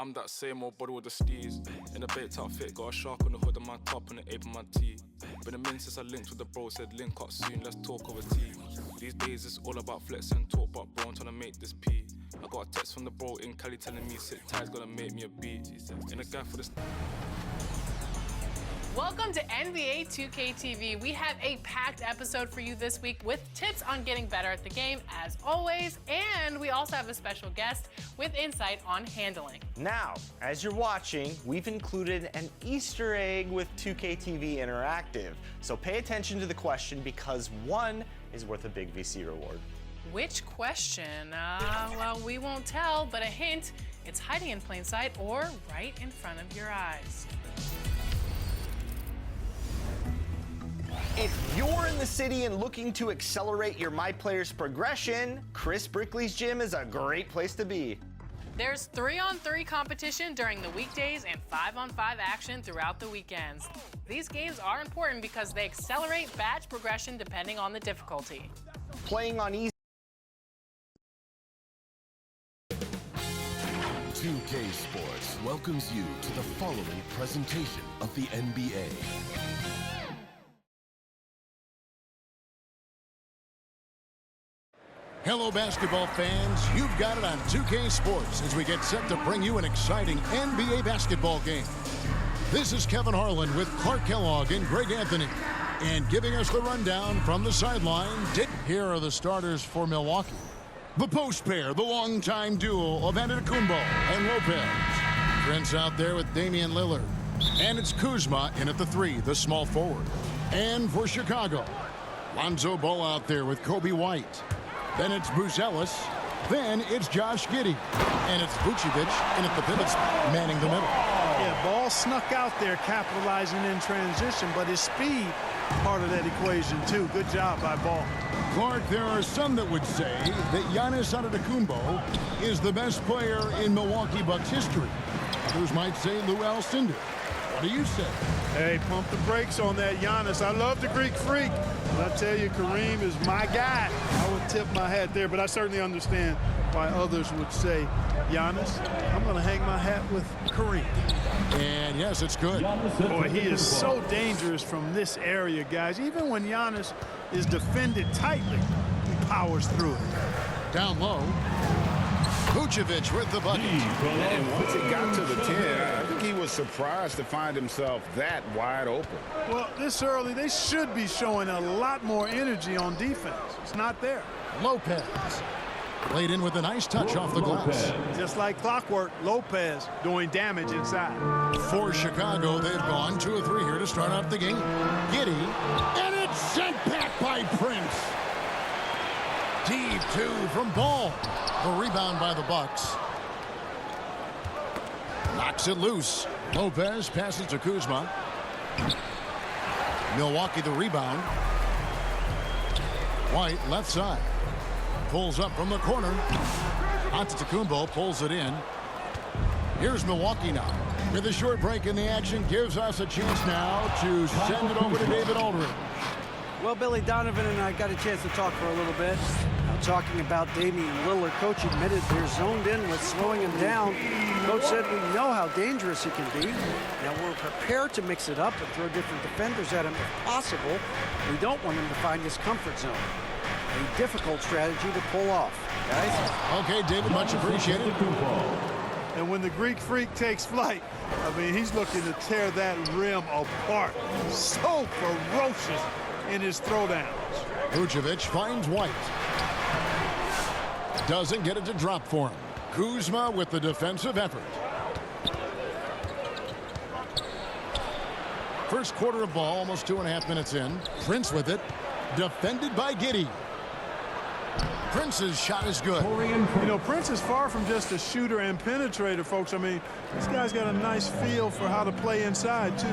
I'm that same old body with the steez. In a baked outfit, got a shark on the hood of my top and an ape on my tee. Been a minute since I linked with the bro, said link up soon, let's talk over tea. These days it's all about flex and talk, but bro, I'm trying to make this P. I got a text from the bro in Cali telling me sit tight, gonna make me a beat. In a guy for this. Welcome to NBA 2K TV. We have a packed episode for you this week with tips on getting better at the game, as always, and we also have a special guest with insight on handling. Now, as you're watching, we've included an Easter egg with 2K TV Interactive. So pay attention to the question because one is worth a big VC reward. Which question? Well, we won't tell, but a hint, it's hiding in plain sight or right in front of your eyes. If you're in the city and looking to accelerate your MyPlayers progression, Chris Brickley's gym is a great place to be. There's 3-on-3 competition during the weekdays and 5-on-5 action throughout the weekends. These games are important because they accelerate badge progression depending on the difficulty. Playing on easy. 2K Sports welcomes you to the following presentation of the NBA. Hello, basketball fans. You've got it on 2K Sports as we get set to bring you an exciting NBA basketball game. This is Kevin Harlan with Clark Kellogg and Greg Anthony. And giving us the rundown from the sideline, here are the starters for Milwaukee. The post pair, the longtime duo of Antetokounmpo and Lopez. Prince out there with Damian Lillard. And it's Kuzma in at the 3, the small forward. And for Chicago, Lonzo Ball out there with Kobe White. Then it's Buzelis. Then it's Josh Giddey. And it's Vucevic in at the pivots, manning the middle. Yeah, Ball snuck out there capitalizing in transition, but his speed, part of that equation too. Good job by Ball. Clark, there are some that would say that Giannis Antetokounmpo is the best player in Milwaukee Bucks history. Others might say Lou Alcindor. What do you say? Hey, pump the brakes on that Giannis. I love the Greek Freak. But I tell you, Kareem is my guy. I would tip my hat there, but I certainly understand why others would say Giannis. I'm going to hang my hat with Kareem. And yes, it's good. Boy, he is so dangerous from this area, guys. Even when Giannis is defended tightly, he powers through it. Down low. Vucevic with the bucket. And once he got to the 10, I think he was surprised to find himself that wide open. Well, this early, they should be showing a lot more energy on defense. It's not there. Lopez. Played in with a nice touch off the glass. Just like clockwork, Lopez doing damage inside. For Chicago, they've gone 2 of 3 here to start out the game. Giddey. And it's sent back by Prince. Deep 2 from Ball. The rebound by the Bucks. Knocks it loose. Lopez passes to Kuzma. Milwaukee the rebound. White left side. Pulls up from the corner. Antetokounmpo pulls it in. Here's Milwaukee now. With a short break in the action, gives us a chance now to send it over to David Aldridge. Well, Billy Donovan and I got a chance to talk for a little bit. Now talking about Damian Lillard, coach admitted they're zoned in with slowing him down. Coach said we know how dangerous he can be. Now we're prepared to mix it up and throw different defenders at him if possible. We don't want him to find his comfort zone. A difficult strategy to pull off, guys. Okay, David, much appreciated. And when the Greek Freak takes flight, I mean, he's looking to tear that rim apart. So ferocious in his throwdowns. Vucevic finds White. Doesn't get it to drop for him. Kuzma with the defensive effort. First quarter of ball, almost 2.5 minutes in. Prince with it. Defended by Giddey. Prince's shot is good. You know, Prince is far from just a shooter and penetrator, folks. I mean, this guy's got a nice feel for how to play inside, too.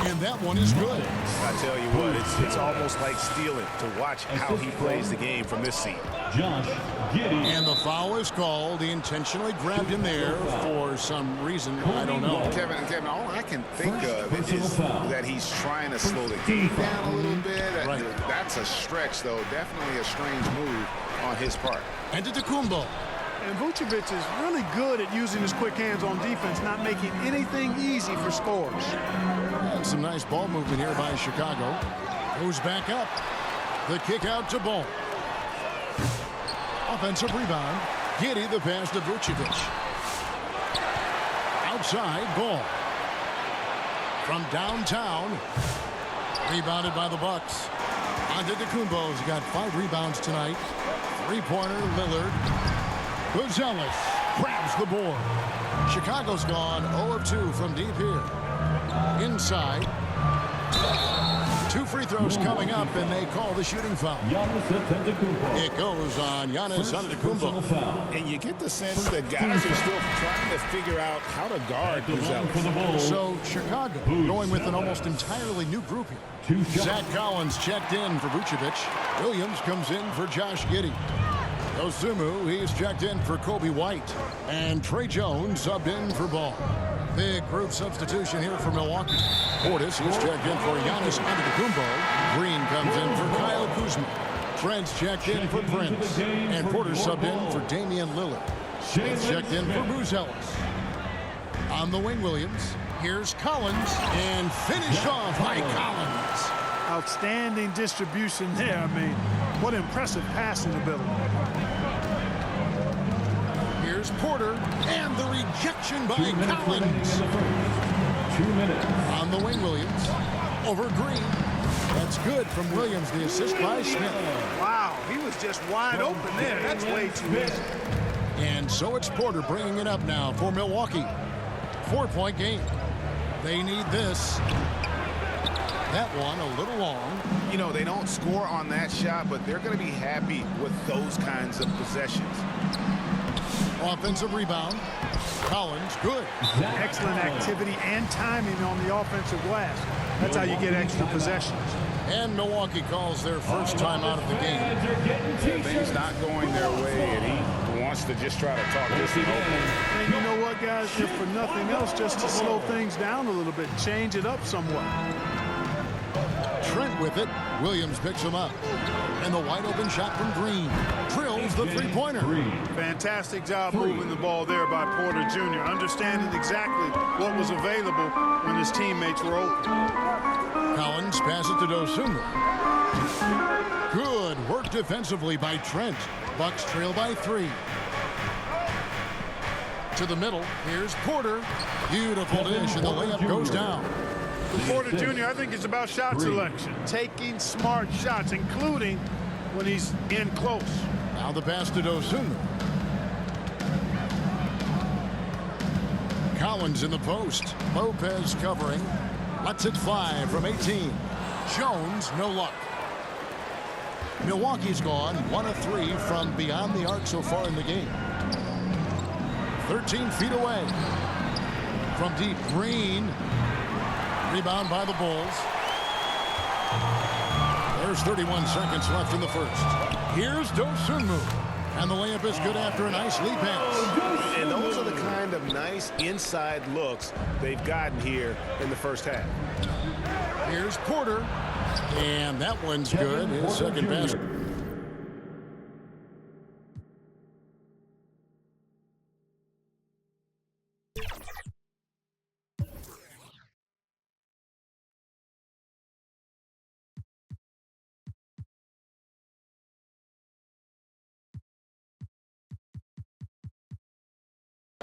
And that one is good. I tell you what, it's almost like stealing to watch how he plays the game from this seat. And the foul is called. He intentionally grabbed him there for some reason. I don't know. Kevin, all I can think of is that he's trying to slow the game down a little bit. Right. That's a stretch, though. Definitely a strange move on his part. Antetokounmpo. And Vucevic is really good at using his quick hands on defense, not making anything easy for scores. And some nice ball movement here by Chicago. Goes back up. The kick out to Ball. Offensive rebound. Giddey the pass to Vucevic. Outside, Ball. From downtown. Rebounded by the Bucks. Antetokounmpo's got 5 rebounds tonight. Three-pointer, Lillard. Buzelis grabs the board. Chicago's gone 0 of 2 from deep here. Inside. 2 free throws coming up, and they call the shooting foul. It goes on Giannis Antetokounmpo. And you get the sense that guys are still trying to figure out how to guard Buzelis. So Chicago going with an almost entirely new group here. Zach Collins checked in for Vucevic. Williams comes in for Josh Giddey. Dosunmu, he's checked in for Kobe White. And Trey Jones subbed in for Ball. Big group substitution here for Milwaukee. Portis, he's checked in for Giannis Antetokounmpo. Green comes in for Kyle Kuzma. Trent's checked in for Prince. And Porter subbed in for Damian Lillard. Smith checked in for Buzelis. On the wing, Williams. Here's Collins. And finished off by Collins. Outstanding distribution there. I mean, what impressive passing ability. Here's Porter, and the rejection by Collins. 2 minutes. On the wing, Williams. Over Green. That's good from Williams, the assist by Smith. Wow, he was just wide open there. That's way too easy. And so it's Porter bringing it up now for Milwaukee. 4-point game. They need this. That one a little long. You know, they don't score on that shot, but they're going to be happy with those kinds of possessions. Offensive rebound. Collins, good. Excellent activity and timing on the offensive glass. That's how you get extra possessions. And Milwaukee calls their first time out of the game. Things not going their way, and he wants to just try to talk this thing over. And you know what, guys? If for nothing else, just to slow things down a little bit, change it up somewhat. Trent with it. Williams picks him up. And the wide open shot from Green. Drills the three-pointer. Fantastic job moving the ball there by Porter Jr. Understanding exactly what was available when his teammates were open. Collins passes it to Dosunmu. Good work defensively by Trent. Bucks trail by 3. To the middle. Here's Porter. Beautiful dish, and the layup goes down. For Porter Jr., I think it's about shot selection. Taking smart shots, including when he's in close. Now the pass to Dosunmu. Collins in the post. Lopez covering. Lets it fly from 18. Jones, no luck. Milwaukee's gone 1 of 3 from beyond the arc so far in the game. 13 feet away. From deep, Green. Rebound by the Bulls. There's 31 seconds left in the first. Here's Dosunmu. And the layup is good after a nice lead pass. And those are the kind of nice inside looks they've gotten here in the first half. Here's Porter. And that one's good. His second basket.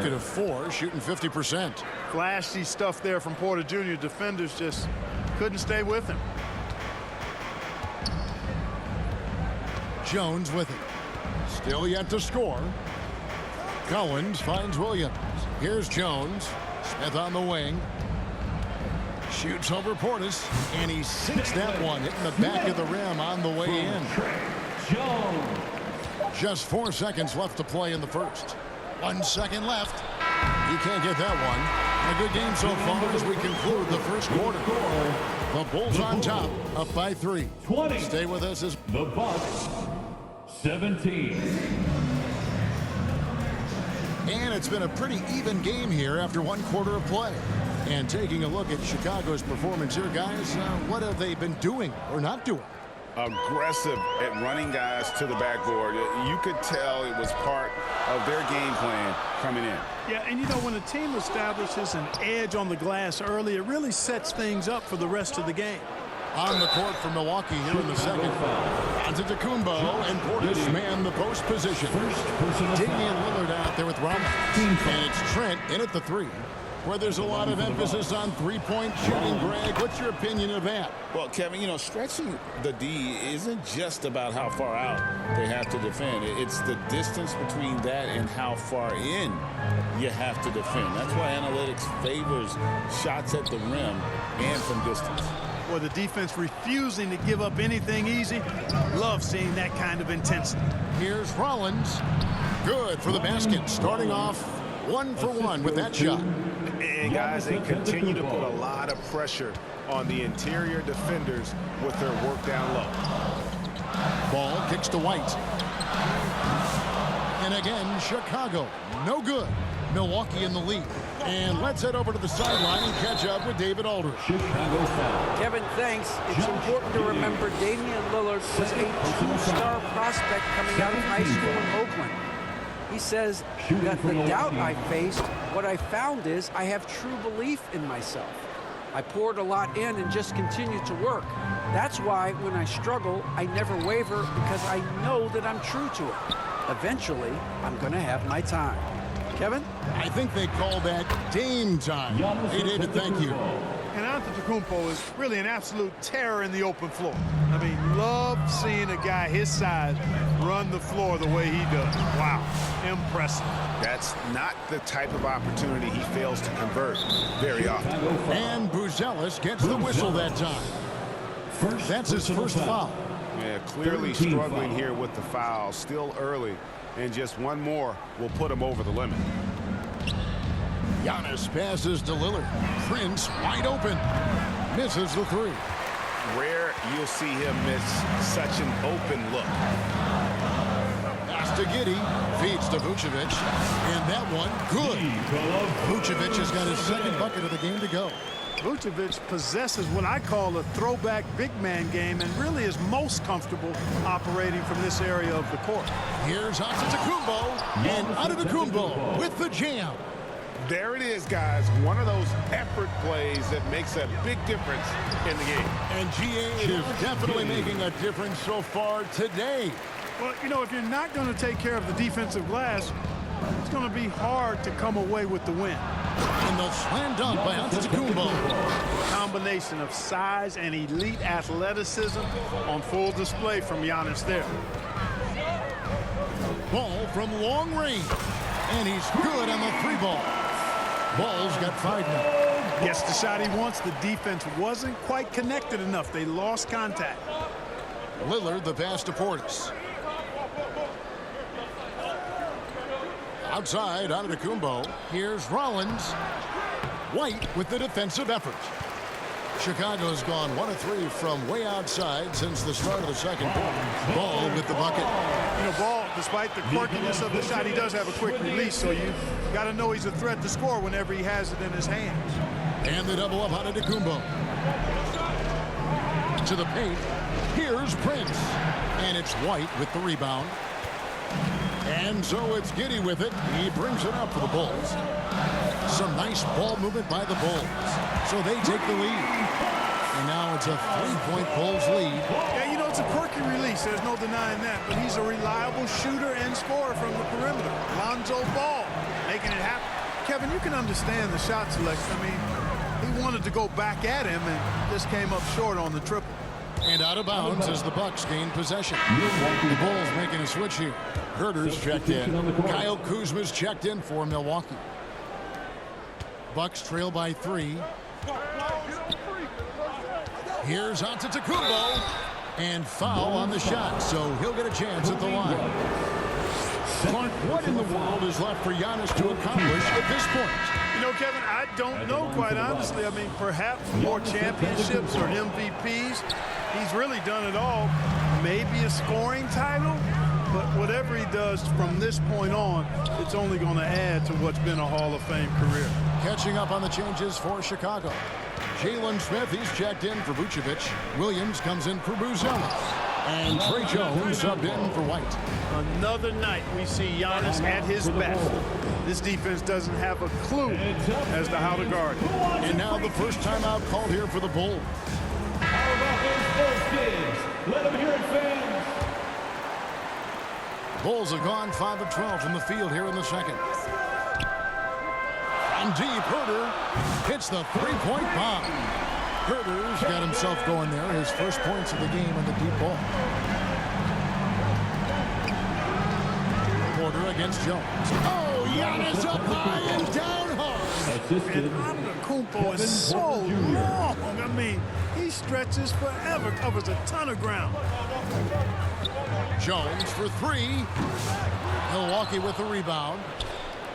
Of 4, shooting 50%. Flashy stuff there from Porter Jr. Defenders just couldn't stay with him. Jones with it. Still yet to score. Collins finds Williams. Here's Jones. Smith on the wing. Shoots over Portis, and he sinks that one, hitting the back of the rim on the way in. Just 4 seconds left to play in the first. 1 second left. You can't get that one. A good game so far as we conclude the first quarter. The Bulls on top, up by 3. 20. Stay with us as the Bucks 17. And it's been a pretty even game here after 1 quarter of play. And taking a look at Chicago's performance here, guys, what have they been doing or not doing? aggressive at running guys to the backboard. You could tell it was part of their game plan coming in. Yeah, and you know, when a team establishes an edge on the glass early, it really sets things up for the rest of the game. On the court for Milwaukee here in the second. Antetokounmpo and Portis man the post position. Damian Lillard out there with Rollins. And it's Trent in at the three, where there's a lot of emphasis on three-point shooting. Greg, what's your opinion of that? Well, Kevin, you know, stretching the D isn't just about how far out they have to defend. It's the distance between that and how far in you have to defend. That's why analytics favors shots at the rim and from distance. Or the defense refusing to give up anything easy. Love seeing that kind of intensity. Here's Rollins. Good for the basket. Starting off 1 for 1 with that shot. And guys, they continue to put a lot of pressure on the interior defenders with their work down low. Ball kicks to White. And again, Chicago. No good. Milwaukee in the lead. And let's head over to the sideline and catch up with David Aldridge. Kevin, thanks. It's important to remember Damian Lillard was a two-star prospect coming out of high school in Oakland. He says that the doubt I faced, what I found is I have true belief in myself. I poured a lot in and just continued to work. That's why when I struggle, I never waver because I know that I'm true to it. Eventually, I'm going to have my time. Kevin? I think they call that Dame time. Hey, David, thank you. And Antetokounmpo is really an absolute terror in the open floor. I mean, love seeing a guy his size run the floor the way he does. Wow, impressive. That's not the type of opportunity he fails to convert very often. And Buzelis gets the whistle that time. That's his first foul. Yeah, clearly struggling here with the foul. Still early. And just one more will put him over the limit. Giannis passes to Lillard. Prince wide open. Misses the three. Rare you'll see him miss such an open look. Pass to Giddey. Feeds to Vucevic. And that one, good. Vucevic has got his second bucket of the game to go. Vucevic possesses what I call a throwback big man game and really is most comfortable operating from this area of the court. Here's Antetokounmpo, and Antetokounmpo with the jam. There it is, guys. One of those effort plays that makes a big difference in the game. And GA is definitely making a difference so far today. Well, you know, if you're not going to take care of the defensive glass, it's going to be hard to come away with the win. And the slam dunk by Antetokounmpo. Combination of size and elite athleticism on full display from Giannis there. Ball from long range. And he's good on the three ball. Ball's got 5 now. Gets the shot he wants. The defense wasn't quite connected enough. They lost contact. Lillard the pass to Portis. Outside, Antetokounmpo. Here's Rollins. White with the defensive effort. Chicago's gone 1 of 3 from way outside since the start of the second quarter. Ball with the bucket. You know, Ball, despite the quirkiness of the shot, he does have a quick release, so you got to know he's a threat to score whenever he has it in his hands. And the double up Antetokounmpo. To the paint. Here's Prince. And it's White with the rebound. And so it's Giddey with it. He brings it up for the Bulls. Some nice ball movement by the Bulls. So they take the lead. And now it's a 3-point Bulls lead. Yeah, you know, it's a quirky release. There's no denying that. But he's a reliable shooter and scorer from the perimeter. Lonzo Ball making it happen. Kevin, you can understand the shot selection. I mean, he wanted to go back at him and just came up short on the triple. And out of bounds as the Bucks gain possession. The Bulls making a switch here. Herter's checked in. Kyle Kuzma's checked in for Milwaukee. Bucks trail by 3. Here's Antetokounmpo. And foul on the shot, so he'll get a chance at the line. Clark, what in the world is left for Giannis to accomplish at this point? You know, Kevin, I don't know, quite honestly. I mean, perhaps more championships or MVPs. He's really done it all. Maybe a scoring title, but whatever he does from this point on, it's only going to add to what's been a Hall of Fame career. Catching up on the changes for Chicago. Jalen Smith, he's checked in for Vucevic. Williams comes in for Buzelis. And Trey Jones subbed in for White. Another night we see Giannis at his best. This defense doesn't have a clue as to how to guard him. And now the first timeout called here for the Bulls. How about those Bulls kids? Let them hear it, fans. Bulls have gone 5 of 12 from the field here in the second. From deep, Herter hits the three-point bomb. Herter's got himself going there. His first points of the game on the deep ball. Porter against Jones. Oh, Giannis up high and down hard. Assisted. And Antetokounmpo is so long. I mean, he stretches forever, covers a ton of ground. Jones for three. Milwaukee with the rebound.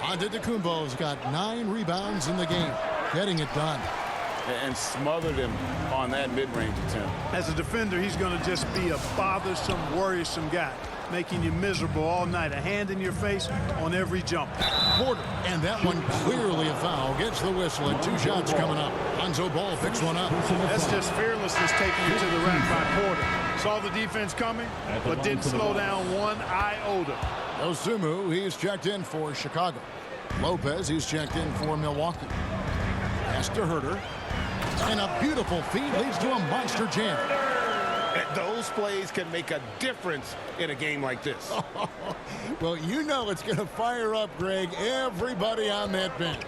Antetokounmpo's got 9 rebounds in the game, getting it done. And smothered him on that mid-range attempt. As a defender, he's going to just be a bothersome, worrisome guy, making you miserable all night. A hand in your face on every jump. Porter, and that one clearly a foul. Gets the whistle, and 2 shots coming up. Lonzo Ball picks one up. That's just fearlessness taking you to the rack by Porter. Saw the defense coming, but didn't slow down one iota. Osumu, he's checked in for Chicago. Lopez, he's checked in for Milwaukee. Pass to Herter. And a beautiful feed leads to a monster jam. Those plays can make a difference in a game like this. Well, you know it's going to fire up, Greg, everybody on that bench.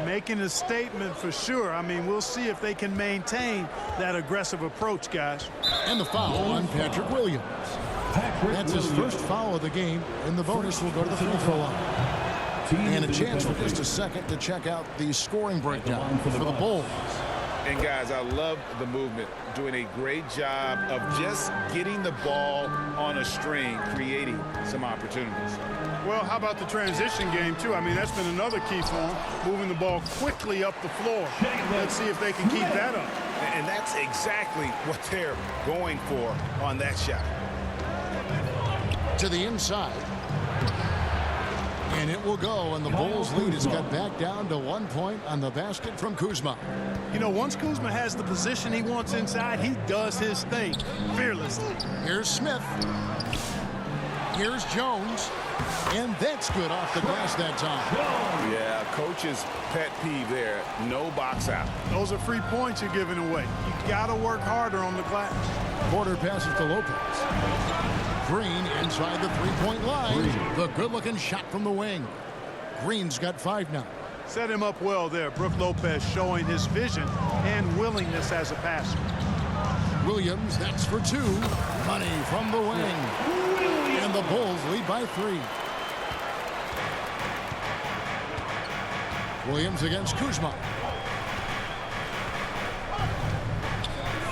Making a statement for sure. I mean, we'll see if they can maintain that aggressive approach, guys. And the foul on Patrick Williams. That's his first foul of the game, and the bonus will go to the free throw line. And a chance for just a second to check out the scoring breakdown for the Bulls. And guys, I love the movement, doing a great job of just getting the ball on a string, creating some opportunities. Well, how about the transition game, too? I mean, that's been another key for them, moving the ball quickly up the floor. Let's see if they can keep that up. And that's exactly what they're going for on that shot. To the inside. And it will go, and the Bulls' lead has got back down to 1 point on the basket from Kuzma. You know, once Kuzma has the position he wants inside, he does his thing fearlessly. Here's Smith. Here's Jones. And that's good off the glass that time. Yeah, coach's pet peeve there. No box out. Those are free points you're giving away. You got to work harder on the glass. Porter passes to Lopez. Green inside the three-point line. The good-looking shot from the wing. Green's got 5 now. Set him up well there. Brook Lopez showing his vision and willingness as a passer. Williams, that's for 2. Money from the wing. And the Bulls lead by 3. Williams against Kuzma.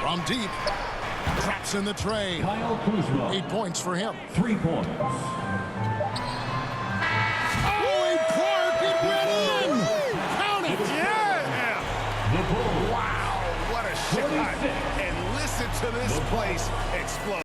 From deep. Traps in the tray. Kyle Kuzma. 8 points for him. 3 points. Oh, Clark, it went in! Count it! Yeah! Wow, what a shot. And listen to this place explode.